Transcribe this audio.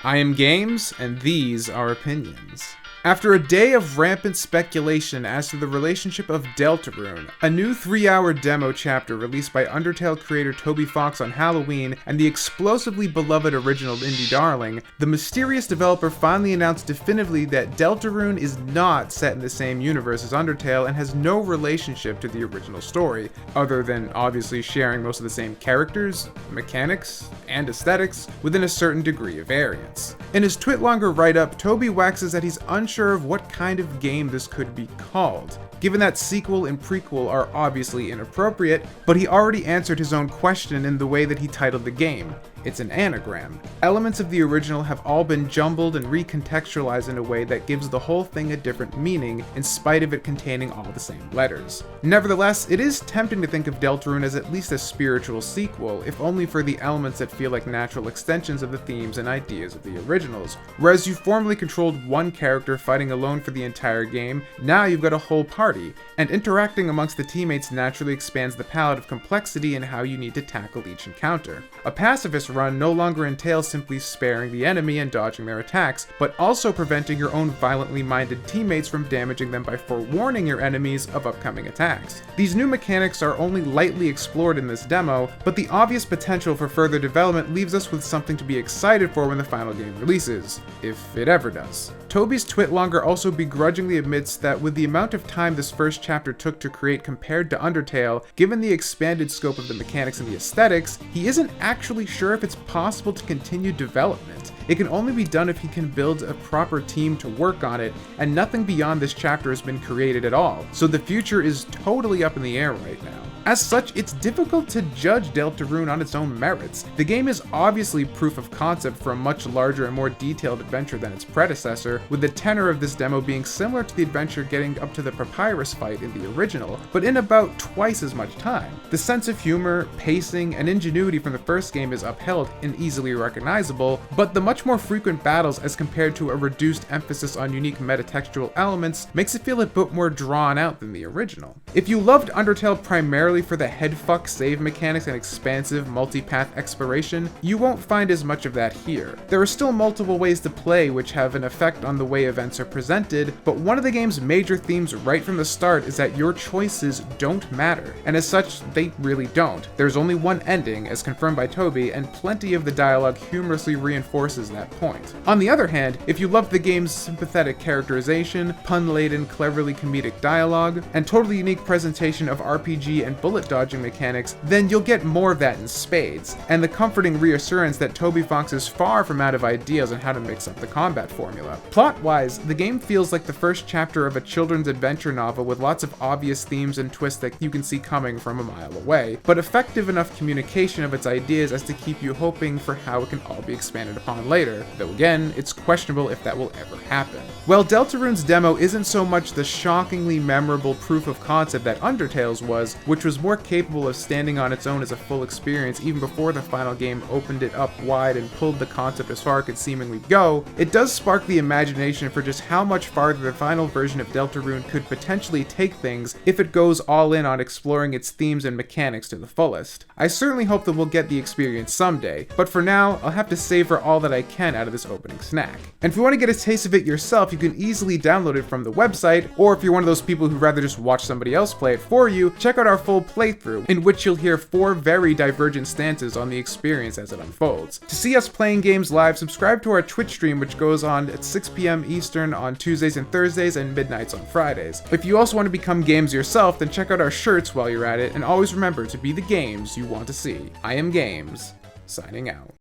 I am Games, and these are opinions. After a day of rampant speculation as to the relationship of Deltarune, a new 3-hour demo chapter released by Undertale creator Toby Fox on Halloween, and the explosively beloved original indie darling, the mysterious developer finally announced definitively that Deltarune is not set in the same universe as Undertale and has no relationship to the original story, other than obviously sharing most of the same characters, mechanics, and aesthetics within a certain degree of variance. In his Twitlonger write-up, Toby waxes that he's unsure of what kind of game this could be called, given that sequel and prequel are obviously inappropriate, but he already answered his own question in the way that he titled the game. It's an anagram. Elements of the original have all been jumbled and recontextualized in a way that gives the whole thing a different meaning, in spite of it containing all the same letters. Nevertheless, it is tempting to think of Deltarune as at least a spiritual sequel, if only for the elements that feel like natural extensions of the themes and ideas of the originals. Whereas you formerly controlled one character fighting alone for the entire game, now you've got a whole party, and interacting amongst the teammates naturally expands the palette of complexity in how you need to tackle each encounter. A pacifist run no longer entails simply sparing the enemy and dodging their attacks, but also preventing your own violently minded teammates from damaging them by forewarning your enemies of upcoming attacks. These new mechanics are only lightly explored in this demo, but the obvious potential for further development leaves us with something to be excited for when the final game releases, if it ever does. Toby's Twitlonger also begrudgingly admits that with the amount of time this first chapter took to create compared to Undertale, given the expanded scope of the mechanics and the aesthetics, he isn't actually sure if it's possible to continue development. It can only be done if he can build a proper team to work on it, and nothing beyond this chapter has been created at all, so the future is totally up in the air right now. As such, it's difficult to judge Deltarune on its own merits. The game is obviously proof of concept for a much larger and more detailed adventure than its predecessor, with the tenor of this demo being similar to the adventure getting up to the papyrus fight in the original, but in about twice as much time. The sense of humor, pacing, and ingenuity from the first game is upheld and easily recognizable, but the much more frequent battles as compared to a reduced emphasis on unique metatextual elements makes it feel a bit more drawn out than the original. If you loved Undertale primarily for the headfuck save mechanics and expansive multi-path exploration, you won't find as much of that here. There are still multiple ways to play which have an effect on the way events are presented, but one of the game's major themes right from the start is that your choices don't matter, and as such, they really don't. There's only one ending, as confirmed by Toby, and plenty of the dialogue humorously reinforces that point. On the other hand, if you loved the game's sympathetic characterization, pun-laden, cleverly comedic dialogue, and totally unique presentation of RPG and bullet dodging mechanics, then you'll get more of that in spades, and the comforting reassurance that Toby Fox is far from out of ideas on how to mix up the combat formula. Plot-wise, the game feels like the first chapter of a children's adventure novel with lots of obvious themes and twists that you can see coming from a mile away, but effective enough communication of its ideas as to keep you hoping for how it can all be expanded upon later, though again, it's questionable if that will ever happen. While Deltarune's demo isn't so much the shockingly memorable proof of concept that Undertale's was, which was more capable of standing on its own as a full experience even before the final game opened it up wide and pulled the concept as far as it could seemingly go, it does spark the imagination for just how much farther the final version of Deltarune could potentially take things if it goes all in on exploring its themes and mechanics to the fullest. I certainly hope that we'll get the experience someday, but for now, I'll have to savor all that I can out of this opening snack. And if you want to get a taste of it yourself, you can easily download it from the website, or if you're one of those people who'd rather just watch somebody else play it for you, check out our full playthrough, in which you'll hear 4 very divergent stances on the experience as it unfolds. To see us playing games live, subscribe to our Twitch stream, which goes on at 6 p.m. Eastern on Tuesdays and Thursdays and midnights on Fridays. If you also want to become games yourself, then check out our shirts while you're at it, and always remember to be the games you want to see. I am Games, signing out.